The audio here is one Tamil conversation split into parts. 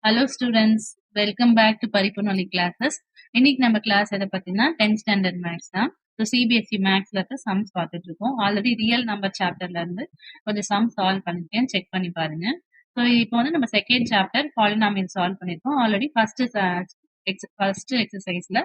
Hello students, welcome back to பரிப்புனொலி கிளாஸஸ். இன்னைக்கு நம்ம கிளாஸ் எதை பத்தினா 10th ஸ்டாண்டர்ட் மேக்ஸ் தான். ஸோ சிபிஎஸ்சி மேக்ஸ்ல இருக்க சம்ஸ் பார்த்துட்டு இருக்கோம். ஆல்ரெடி ரியல் நம்பர் சாப்டர்ல இருந்து கொஞ்சம் சம் சால்வ் பண்ணிருக்கேன், செக் பண்ணி பாருங்க. ஸோ இப்போ வந்து நம்ம செகண்ட் சாப்டர் பாலினாமியல் சால்வ் பண்ணிருக்கோம். ஆல்ரெடி ஃபர்ஸ்ட் எக்ஸசைஸ்ல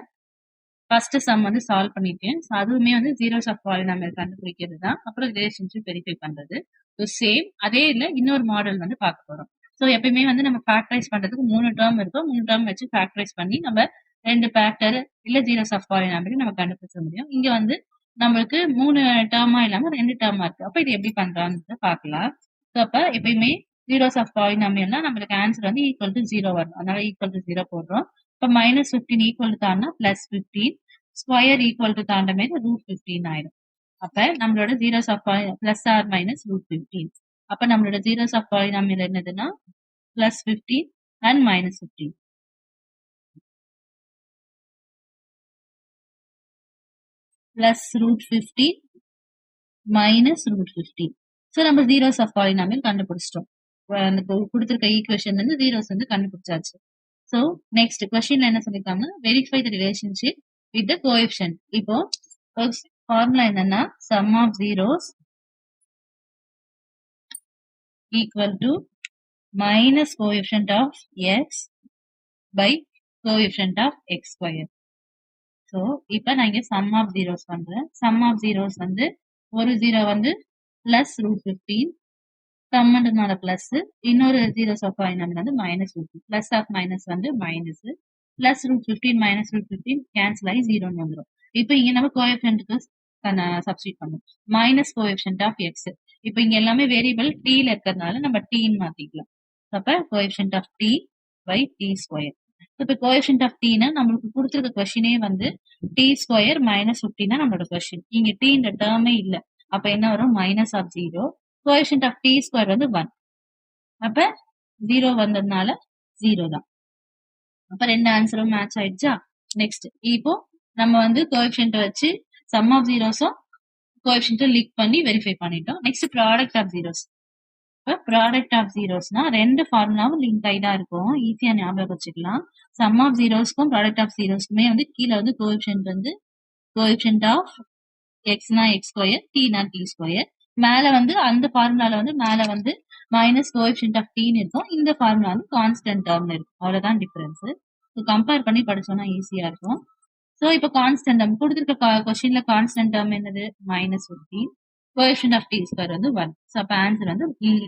ஃபர்ஸ்ட் சம் வந்து சால்வ் பண்ணிருக்கேன். ஸோ அதுவுமே வந்து ஜீரோஸ் ஆஃப் பாலினாமியல் கண்டுபிடிக்கிறது தான், அப்புறம் ரிலேஷன்ஷிப் வெரிஃபை பண்றது. ஸோ சேம் அதே இல்லை இன்னொரு மாடல் வந்து பார்க்க போறோம். ஸோ எப்பயுமே வந்து நம்ம ஃபேக்டரைஸ் பண்றதுக்கு 3 டேர்ம் இருக்கும். 3 டேர்ம் வச்சு ஃபேக்டரைஸ் பண்ணி நம்ம 2 ஃபேக்டர் இல்ல ஜீரோஸ் ஆஃப் பாலினாமியல் நம்ம கண்டுபிடிச்ச முடியும். இங்க வந்து நம்மளுக்கு 3 டேர்மா இல்லாம 2 டேர்மா இருக்கு. அப்ப இது எப்படி பண்றான்னு பார்க்கலாம். ஸோ அப்ப எப்பயுமே ஜீரோஸ் ஆஃப் பாலினாமியல்னா நம்மளுக்கு ஆன்சர் வந்து ஈக்குவல் டு 0 வரும். அதனால ஈக்குவல் டு 0 போடுறோம். இப்ப -15 ஈக்குவல் டு தாண்டா +15 ஸ்கொயர் ஈக்குவல் டு தாண்ட மாதிரி √15 ஆயிடும். அப்ப நம்மளோட zeros of plus or minus √15. அப்ப நம்மளோட ஜீரோஸ் ஆஃப் பாலினாமியல் என்னதுன்னா +15 and -15. plus √15 minus √15. ஸோ நம்ம ஜீரோஸ் ஆஃப் பாலினாமியல் கண்டுபிடிச்சிட்டோம். அந்த கொடுத்திருக்க ஈக்குவேஷன் வந்து ஜீரோஸ் வந்து கண்டுபிடிச்சாச்சு. ஸோ நெக்ஸ்ட் கொஸ்டின்ல என்ன சொல்லிருக்காங்க, verify the relationship with the coefficient. இப்போ ஃபார்முலா என்னன்னா sum of zeros equal to minus coefficient of x by coefficient of x square. So இப்போ நான் இங்கே சம் ஆஃப் ஜீரோஸ் பண்றேன். சம் ஆஃப் ஜீரோஸ் வந்து ஒரு ஜீரோ வந்து +√15, சம்மன்றதுனால பிளஸ், இன்னொரு ஜீரோஸ் ஆஃப் பாலினாமியல் வந்து -15. பிளஸ் ஆஃப் மைனஸ் வந்து மைனஸ், +√15 -√15 கேன்சல் ஆகி 0 வந்துடும். இப்போ இங்க நம்ம கோஎஃபிஷியன்ட்க்கு சப்ஸ்டிட் பண்ணுவோம். Minus coefficient of x. இப்போ இங்க எல்லாமே வேரியபிள் டீல இருக்கிறதுனால நம்ம டீன்னு மாத்திக்கலாம். அப்ப coefficient of t by t square. இப்போ கோஎஃபிஷியன்ட் ஆஃப் டீனா நம்மளுக்கு கொடுத்துருக்க கொஸ்டினே வந்து டி ஸ்கொயர் -15 நம்மளோட கொஸ்டின். இங்க டீன்ற டேர்மே இல்ல. அப்ப என்ன வரும், minus of 0. Coefficient of t square வந்து 1. அப்ப 0 வந்ததுனால 0 தான். அப்ப ரெண்டு ஆன்சரும் மேட்ச் ஆயிடுச்சா. நெக்ஸ்ட் இப்போ நம்ம வந்து கோஎஃபிஷியன்ட் வச்சு சம் ஆஃப் ஜீரோஸும் கோஎஃபிஷியன்ட் லிங்க் பண்ணி வெரிஃபை பண்ணிட்டோம். Next product of zeros. இப்போ ப்ராடக்ட் ஆஃப் ஜீரோஸ்னா ரெண்டு ஃபார்முலாவும் லிங்க் ஆகி தான் இருக்கும், ஈஸியா ஞாபகம் வச்சுக்கலாம். சம் ஆஃப் ஜீரோஸ்க்கும் ப்ராடக்ட் ஆஃப் ஜீரோஸ்க்குமே வந்து கீழே வந்து கோஎஃபிஷியன்ட் வந்து கோஎஃபிஷியன்ட் ஆஃப் எக்ஸ்னா எக்ஸ் ஸ்கொயர், டீனா டி ஸ்கொயர். மேல வந்து அந்த ஃபார்முலால வந்து மேல வந்து மைனஸ் கோஎஃபிஷியன்ட் ஆஃப் டீன்னு இருக்கும், இந்த ஃபார்முலா வந்து கான்ஸ்டன்ட் டேர்ம்ல இருக்கும். அவ்வளவுதான் டிஃபரன்ஸ். கம்பேர் பண்ணி படிச்சோம்னா ஈஸியா இருக்கும். ஸோ இப்போ கான்ஸ்டன்ட் டேர்ம் கொடுத்துருக்க கொஸ்டின்ல கான்ஸ்டன்ட் டேர்ம் என்னது -15, கோஎஃபிஷியன்ட் ஆஃப் டி ஸ்கொயர் வந்து 1. ஸோ அப்போ ஆன்சர் வந்து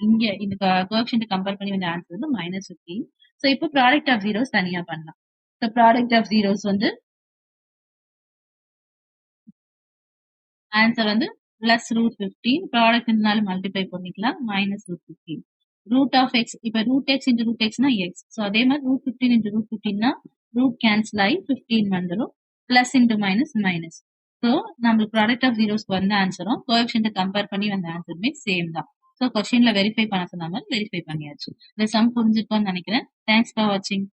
இங்க இந்த கோஎஃபிஷியன்ட் கம்பேர் பண்ணி வந்த ஆன்சர் வந்து -15. ஸோ இப்போ ப்ராடக்ட் ஆஃப் ஜீரோஸ் தனியா பண்ணலாம். ஸோ ப்ராடக்ட் ஆஃப் ஜீரோஸ் வந்து ஆன்சர் வந்து +√15, ப்ராடக்ட் இருந்தால மல்டிப்ளை பண்ணிக்கலாம், -√15. ரூட் ஆஃப் எக்ஸ், இப்போ ரூட் எக்ஸ் இன்டு ரூட் எக்ஸ்னா எக்ஸ். ஸோ அதே மாதிரி √15 இன்டு √15னா ரூட் கேன்சல் ஆகி 15 வந்துடும். Plus into minus minus. So நம்மளுக்கு ப்ராடக்ட் ஆஃப் ஜீரோஸ்க்கு வந்த ஆன்சரும் கோஎஃபிஷியன்ட் கம்பேர் பண்ணி வந்த ஆன்சருமே சேம் தான். ஸோ கொஸ்டின்ல வெரிஃபை பண்ண சொன்ன மாதிரி வெரிஃபை பண்ணியாச்சு. இந்த சம் புரிஞ்சுக்கோன்னு நினைக்கிறேன். தேங்க்ஸ் ஃபார் வாட்சிங்.